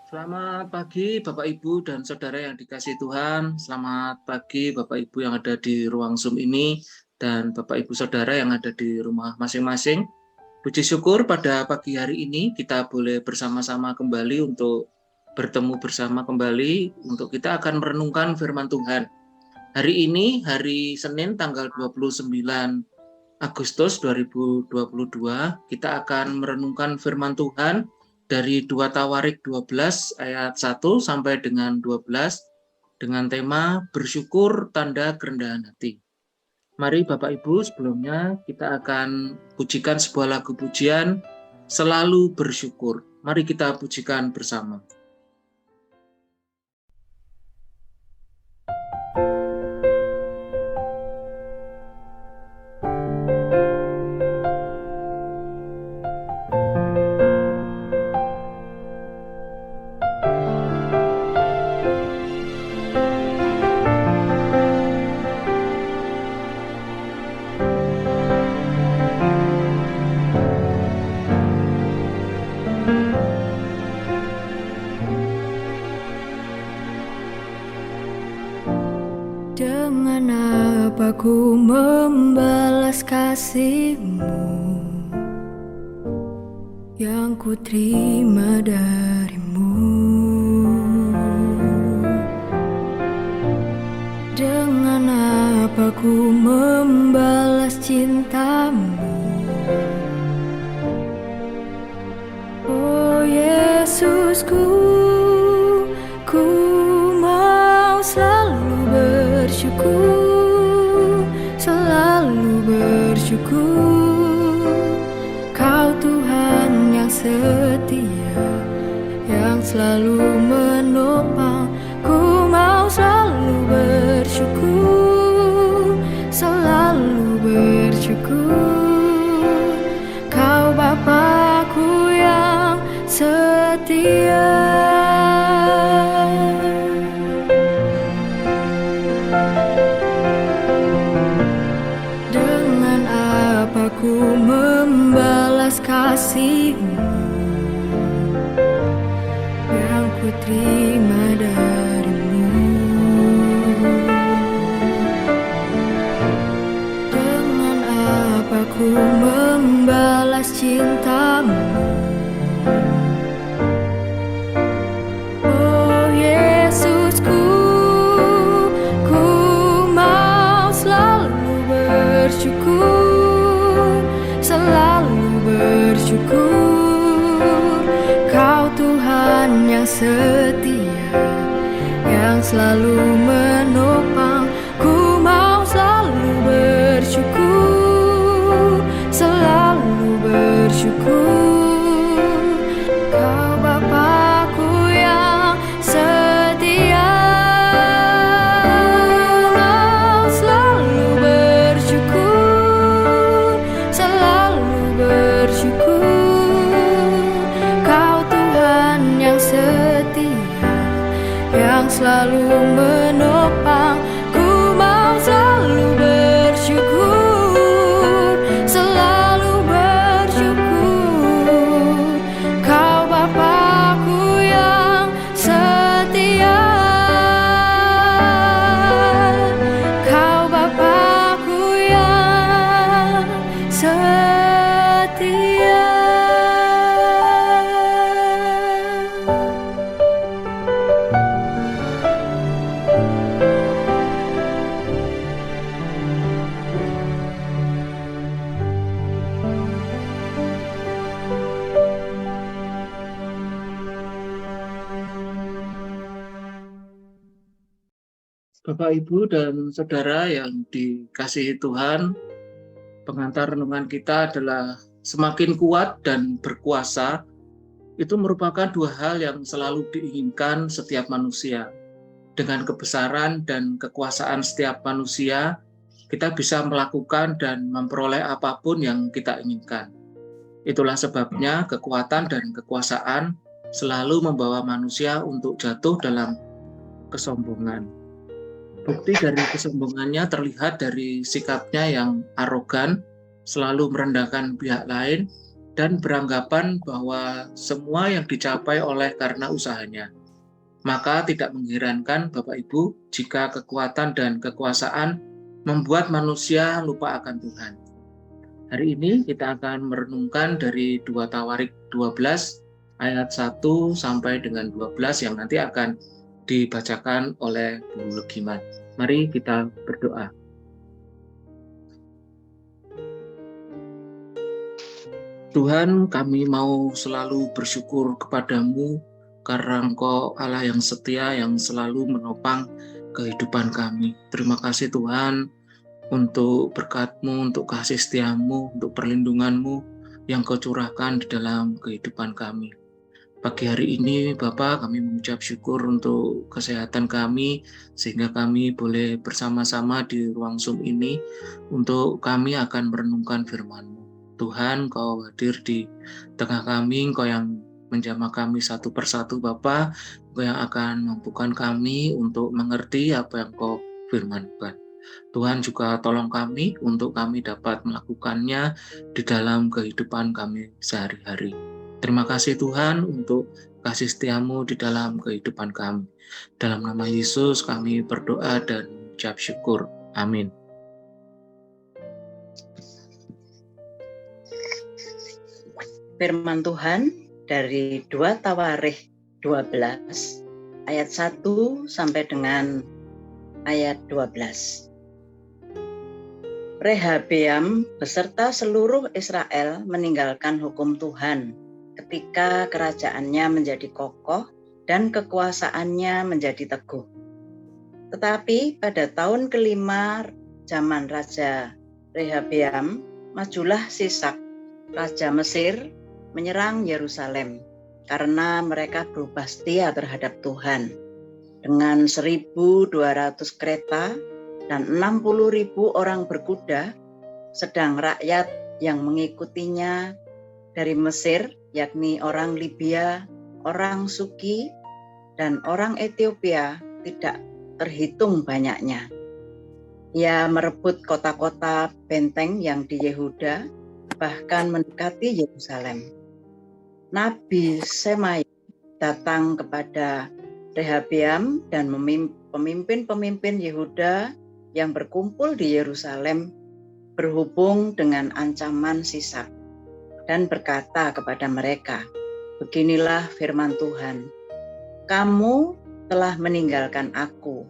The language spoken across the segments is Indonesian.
Selamat pagi Bapak Ibu dan Saudara yang dikasihi Tuhan. Selamat pagi Bapak Ibu yang ada di ruang Zoom ini dan Bapak Ibu Saudara yang ada di rumah masing-masing. Puji syukur pada pagi hari ini kita boleh bersama-sama kembali untuk bertemu bersama kembali untuk kita akan merenungkan firman Tuhan. Hari ini hari Senin tanggal 29 Agustus 2022 kita akan merenungkan firman Tuhan dari 2 Tawarik 12 ayat 1 sampai dengan 12 dengan tema bersyukur tanda kerendahan hati. Mari Bapak Ibu, sebelumnya kita akan pujikan sebuah lagu pujian Selalu Bersyukur. Mari kita pujikan bersama. Dengan apa ku membalas kasih-Mu yang ku terima dari-Mu? Dengan apa ku membalas cinta-Mu? Oh Yesusku, ku mau selalu bersyukur, selalu bersyukur. Kau Tuhan yang setia, yang selalu menopang. Ku mau selalu bersyukur, selalu bersyukur. Kau Bapa-Ku yang setia. Dengan apa ku membalas kasih-Mu yang ku terima dari-Mu? Dengan apa ku membalas cinta-Mu? Oh Yesusku, ku mau selalu bersyukur, selalu bersyukur. Kau Tuhan yang setia, yang selalu menopang. Ku mau selalu bersyukur, selalu bersyukur. Kau Bapa-Ku yang setia. Mau selalu bersyukur, selalu bersyukur. Kau Tuhan yang setia, yang selalu menopang. Ku mau selalu bersyukur, selalu bersyukur. Kau Bapa-Ku yang setia, Kau Bapa-Ku yang setia. Bapak Ibu dan Saudara yang dikasihi Tuhan, pengantar renungan kita adalah semakin kuat dan berkuasa. Itu merupakan dua hal yang selalu diinginkan setiap manusia. Dengan kebesaran dan kekuasaan setiap manusia, kita bisa melakukan dan memperoleh apapun yang kita inginkan. Itulah sebabnya kekuatan dan kekuasaan selalu membawa manusia untuk jatuh dalam kesombongan. Bukti dari kesombongannya terlihat dari sikapnya yang arogan, selalu merendahkan pihak lain, dan beranggapan bahwa semua yang dicapai oleh karena usahanya. Maka tidak mengherankan Bapak Ibu jika kekuatan dan kekuasaan membuat manusia lupa akan Tuhan. Hari ini kita akan merenungkan dari 2 Tawarik 12 ayat 1 sampai dengan 12 yang nanti akan dibacakan oleh Bu Legiman. Mari kita berdoa. Tuhan, kami mau selalu bersyukur kepadamu karena Engkau Allah yang setia, yang selalu menopang kehidupan kami. Terima kasih Tuhan untuk berkat-Mu, untuk kasih setia-Mu, untuk perlindungan-Mu yang Kau curahkan di dalam kehidupan kami. Pagi hari ini Bapak, kami mengucap syukur untuk kesehatan kami sehingga kami boleh bersama-sama di ruang Zoom ini untuk kami akan merenungkan firman-Mu. Tuhan, Kau hadir di tengah kami, Kau yang menjamah kami satu persatu Bapak, Kau yang akan mampukan kami untuk mengerti apa yang Kau firmankan. Tuhan juga tolong kami untuk kami dapat melakukannya di dalam kehidupan kami sehari-hari. Terima kasih Tuhan untuk kasih setia-Mu di dalam kehidupan kami. Dalam nama Yesus kami berdoa dan mengucap syukur. Amin. Firman Tuhan dari 2 Tawarikh 12 ayat 1 sampai dengan ayat 12. Rehabeam beserta seluruh Israel meninggalkan hukum Tuhan ketika kerajaannya menjadi kokoh dan kekuasaannya menjadi teguh. Tetapi pada tahun kelima zaman Raja Rehabeam, majulah Sisak, Raja Mesir, menyerang Yerusalem karena mereka berubah setia terhadap Tuhan. Dengan 1.200 kereta dan 60.000 orang berkuda, sedang rakyat yang mengikutinya dari Mesir, yakni orang Libya, orang Suki, dan orang Ethiopia tidak terhitung banyaknya. Ia merebut kota-kota benteng yang di Yehuda, bahkan mendekati Yerusalem. Nabi Semaya datang kepada Rehabeam dan pemimpin-pemimpin Yehuda yang berkumpul di Yerusalem berhubung dengan ancaman Sisak dan berkata kepada mereka, "Beginilah firman Tuhan, kamu telah meninggalkan aku,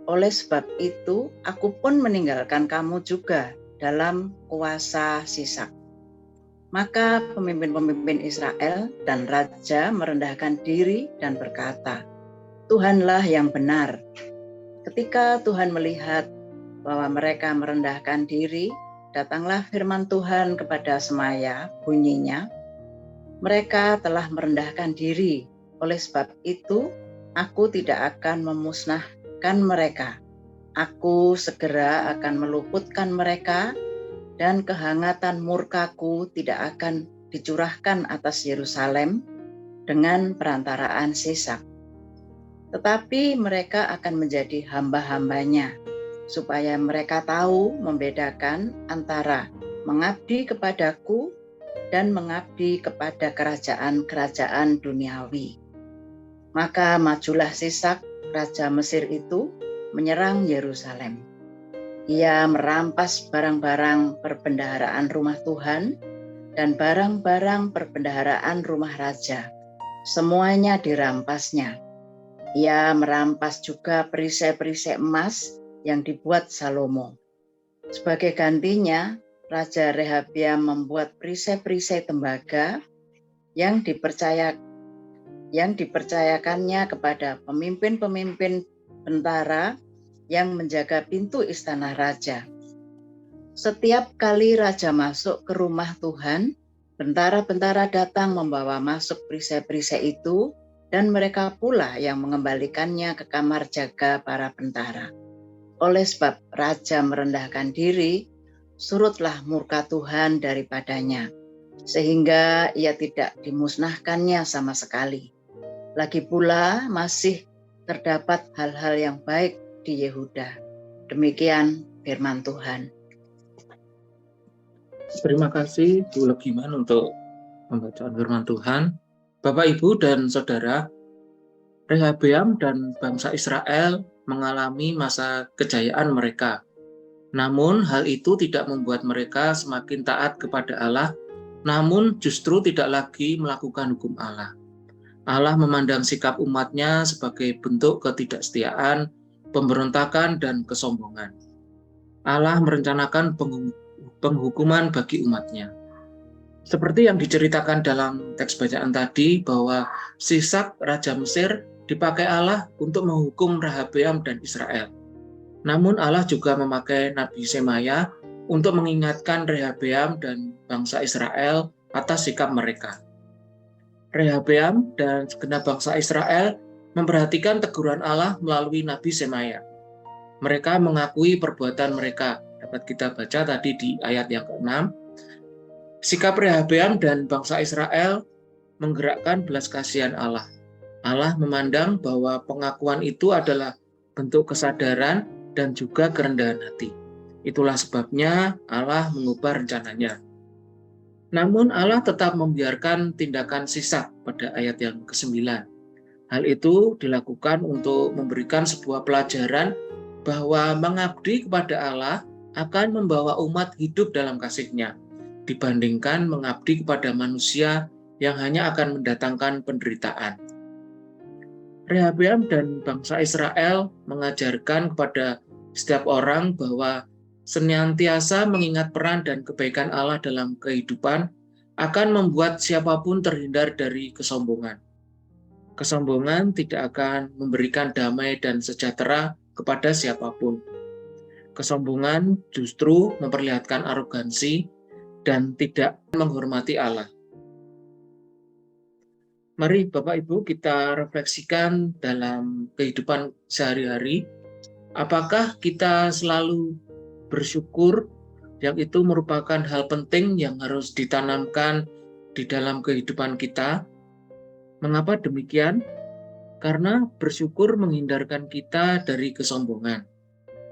oleh sebab itu aku pun meninggalkan kamu juga dalam kuasa Sisak." Maka pemimpin-pemimpin Israel dan raja merendahkan diri dan berkata, "Tuhanlah yang benar." Ketika Tuhan melihat bahwa mereka merendahkan diri, datanglah firman Tuhan kepada Semaya, bunyinya, "Mereka telah merendahkan diri, oleh sebab itu aku tidak akan memusnahkan mereka. Aku segera akan meluputkan mereka, dan kehangatan murkaku tidak akan dicurahkan atas Yerusalem dengan perantaraan Sisak. Tetapi mereka akan menjadi hamba-hambanya, supaya mereka tahu membedakan antara mengabdi kepadaku dan mengabdi kepada kerajaan-kerajaan duniawi." Maka majulah Sisak, Raja Mesir itu, menyerang Yerusalem. Ia merampas barang-barang perbendaharaan rumah Tuhan dan barang-barang perbendaharaan rumah raja. Semuanya dirampasnya. Ia merampas juga perisai-perisai emas yang dibuat Salomo. Sebagai gantinya, Raja Rehabeam membuat perisai-perisai tembaga yang dipercayakannya kepada pemimpin-pemimpin tentara yang menjaga pintu istana raja. Setiap kali raja masuk ke rumah Tuhan, bentara-bentara datang membawa masuk perisai-perisai itu, dan mereka pula yang mengembalikannya ke kamar jaga para bentara. Oleh sebab raja merendahkan diri, surutlah murka Tuhan daripadanya, sehingga ia tidak dimusnahkannya sama sekali. Lagi pula masih terdapat hal-hal yang baik di Yehuda. Demikian firman Tuhan. Terima kasih Bu Legiman untuk pembacaan firman Tuhan. Bapak, Ibu, dan Saudara, Rehabeam dan bangsa Israel mengalami masa kejayaan mereka. Namun hal itu tidak membuat mereka semakin taat kepada Allah, namun justru tidak lagi melakukan hukum Allah. Allah memandang sikap umatnya sebagai bentuk ketidaksetiaan, pemberontakan, dan kesombongan. Allah merencanakan penghukuman bagi umatnya. Seperti yang diceritakan dalam teks bacaan tadi, bahwa Sisak Raja Mesir dipakai Allah untuk menghukum Rehabeam dan Israel. Namun Allah juga memakai Nabi Semaya untuk mengingatkan Rehabeam dan bangsa Israel atas sikap mereka. Rehabeam dan segenap bangsa Israel memperhatikan teguran Allah melalui Nabi Semaya. Mereka mengakui perbuatan mereka. Dapat kita baca tadi di ayat yang ke-6. Sikap Rehabeam dan bangsa Israel menggerakkan belas kasihan Allah. Allah memandang bahwa pengakuan itu adalah bentuk kesadaran dan juga kerendahan hati. Itulah sebabnya Allah mengubah rencananya. Namun Allah tetap membiarkan tindakan Sisak pada ayat yang ke-9. Hal itu dilakukan untuk memberikan sebuah pelajaran bahwa mengabdi kepada Allah akan membawa umat hidup dalam kasih-Nya, dibandingkan mengabdi kepada manusia yang hanya akan mendatangkan penderitaan. Rehabeam dan bangsa Israel mengajarkan kepada setiap orang bahwa senantiasa mengingat peran dan kebaikan Allah dalam kehidupan akan membuat siapapun terhindar dari kesombongan. Kesombongan tidak akan memberikan damai dan sejahtera kepada siapapun. Kesombongan justru memperlihatkan arogansi dan tidak menghormati Allah. Mari Bapak Ibu kita refleksikan dalam kehidupan sehari-hari. Apakah kita selalu bersyukur, yang itu merupakan hal penting yang harus ditanamkan di dalam kehidupan kita? Mengapa demikian? Karena bersyukur menghindarkan kita dari kesombongan.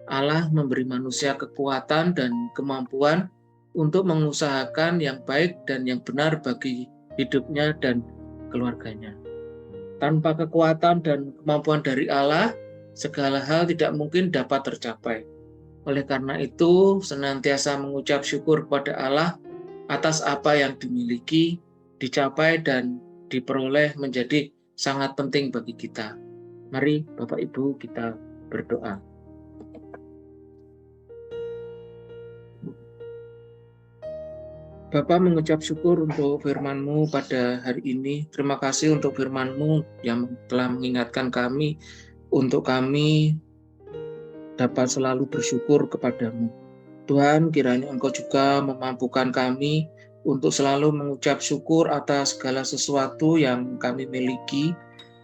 Allah memberi manusia kekuatan dan kemampuan untuk mengusahakan yang baik dan yang benar bagi hidupnya dan keluarganya. Tanpa kekuatan dan kemampuan dari Allah, segala hal tidak mungkin dapat tercapai. Oleh karena itu, senantiasa mengucap syukur kepada Allah atas apa yang dimiliki, dicapai, dan diperoleh menjadi sangat penting bagi kita. Mari Bapak Ibu kita berdoa. Bapa, mengucap syukur untuk firman-Mu pada hari ini. Terima kasih untuk firman-Mu yang telah mengingatkan kami untuk kami dapat selalu bersyukur kepadamu. Tuhan, kiranya Engkau juga memampukan kami untuk selalu mengucap syukur atas segala sesuatu yang kami miliki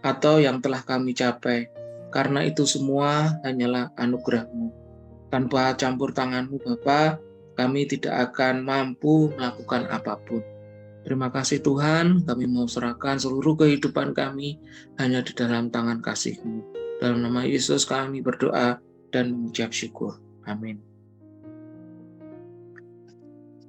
atau yang telah kami capai. Karena itu semua hanyalah anugerah-Mu. Tanpa campur tangan-Mu, Bapa, kami tidak akan mampu melakukan apapun. Terima kasih Tuhan, kami mau serahkan seluruh kehidupan kami hanya di dalam tangan kasih-Mu. Dalam nama Yesus kami berdoa dan mengucap syukur. Amin.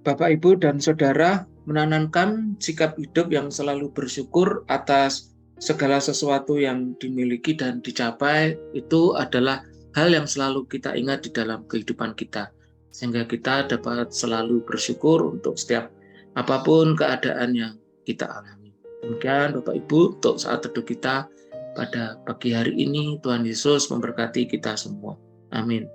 Bapak, Ibu, dan Saudara, menanamkan sikap hidup yang selalu bersyukur atas segala sesuatu yang dimiliki dan dicapai itu adalah hal yang selalu kita ingat di dalam kehidupan kita. Sehingga kita dapat selalu bersyukur untuk setiap apapun keadaan yang kita alami. Demikian Bapak Ibu untuk saat teduh kita pada pagi hari ini. Tuhan Yesus memberkati kita semua. Amin.